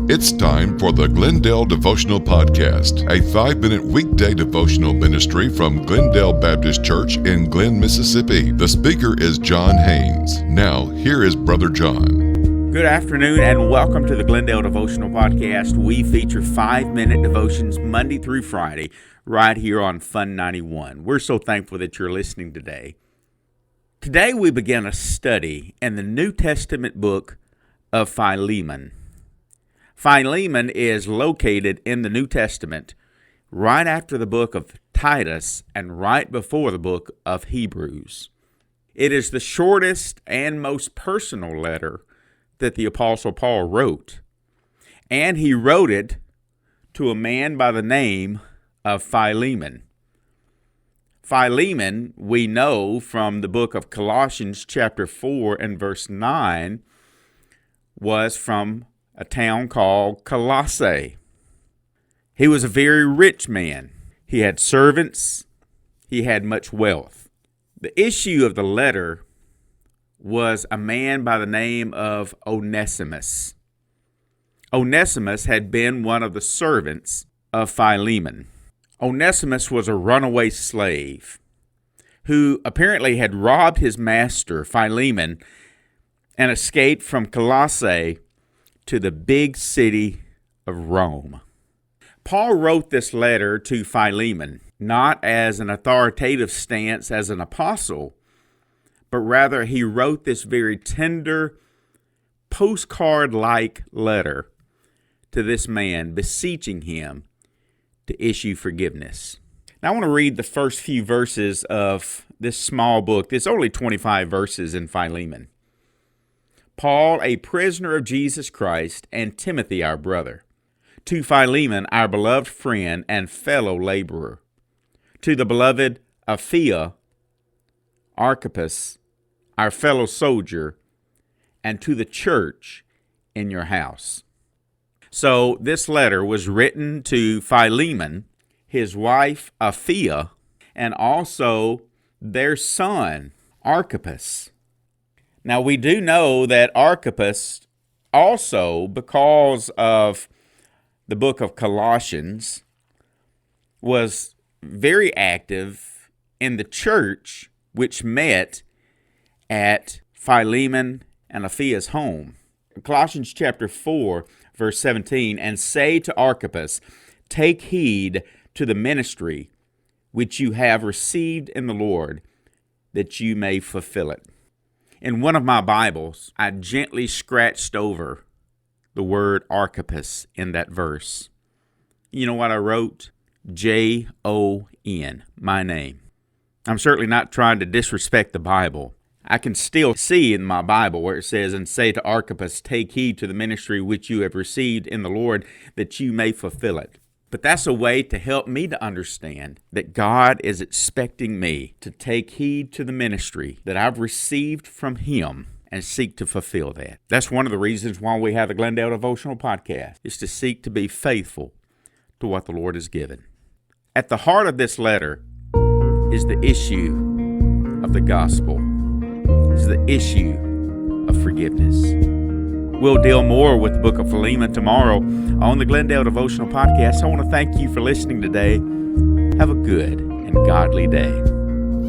It's time for the Glendale Devotional Podcast, a 5-minute weekday devotional ministry from Glendale Baptist Church in Glen, Mississippi. The speaker is John Haynes. Now, here is Brother John. Good afternoon and welcome to the Glendale Devotional Podcast. We feature 5-minute devotions Monday through Friday right here on Fun 91. We're so thankful that you're listening today. Today we begin a study in the New Testament book of Philemon. Philemon is located in the New Testament right after the book of Titus and right before the book of Hebrews. It is the shortest and most personal letter that the Apostle Paul wrote, and he wrote it to a man by the name of Philemon. Philemon, we know from the book of Colossians chapter 4 and verse 9, was from a town called Colossae. He was a very rich man. He had servants. He had much wealth. The issue of the letter was a man by the name of Onesimus. Onesimus had been one of the servants of Philemon. Onesimus was a runaway slave who apparently had robbed his master, Philemon, and escaped from Colossae to the big city of Rome. Paul wrote this letter to Philemon not as an authoritative stance as an apostle, but rather he wrote this very tender, postcard-like letter to this man, beseeching him to issue forgiveness. Now I want to read the first few verses of this small book. There's only 25 verses in Philemon. Paul, a prisoner of Jesus Christ, and Timothy, our brother, to Philemon, our beloved friend and fellow laborer, to the beloved Apphia, Archippus, our fellow soldier, and to the church in your house. So this letter was written to Philemon, his wife Apphia, and also their son Archippus. Now, we do know that Archippus also, because of the book of Colossians, was very active in the church which met at Philemon and Aphia's home. Colossians chapter 4, verse 17, and say to Archippus, take heed to the ministry which you have received in the Lord, that you may fulfill it. In one of my Bibles, I gently scratched over the word Archippus in that verse. You know what I wrote? J-O-N, my name. I'm certainly not trying to disrespect the Bible. I can still see in my Bible where it says, and say to Archippus, take heed to the ministry which you have received in the Lord, that you may fulfill it. But that's a way to help me to understand that God is expecting me to take heed to the ministry that I've received from Him and seek to fulfill that. That's one of the reasons why we have the Glendale Devotional Podcast, is to seek to be faithful to what the Lord has given. At the heart of this letter is the issue of the gospel, is the issue of forgiveness. We'll deal more with the book of Philemon tomorrow on the Glendale Devotional Podcast. I want to thank you for listening today. Have a good and godly day.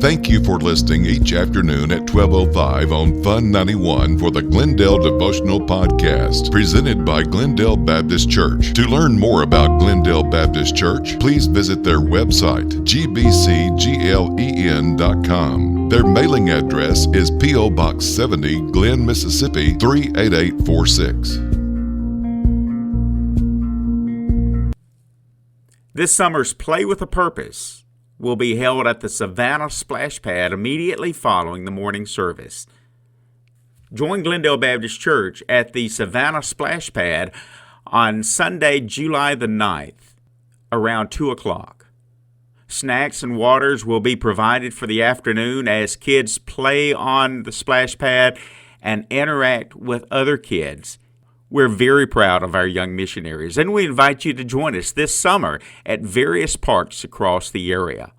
Thank you for listening each afternoon at 12:05 on Fun 91 for the Glendale Devotional Podcast, presented by Glendale Baptist Church. To learn more about Glendale Baptist Church, please visit their website, gbcglen.com. Their mailing address is P.O. Box 70, Glen, Mississippi 38846. This summer's Play with a Purpose will be held at the Savannah Splash Pad immediately following the morning service. Join Glendale Baptist Church at the Savannah Splash Pad on Sunday, July the 9th, around 2 o'clock. Snacks and waters will be provided for the afternoon as kids play on the splash pad and interact with other kids. We're very proud of our young missionaries, and we invite you to join us this summer at various parks across the area.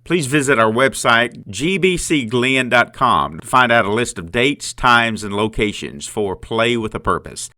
Please visit our website, gbcglen.com, to find out a list of dates, times, and locations for Play with a Purpose.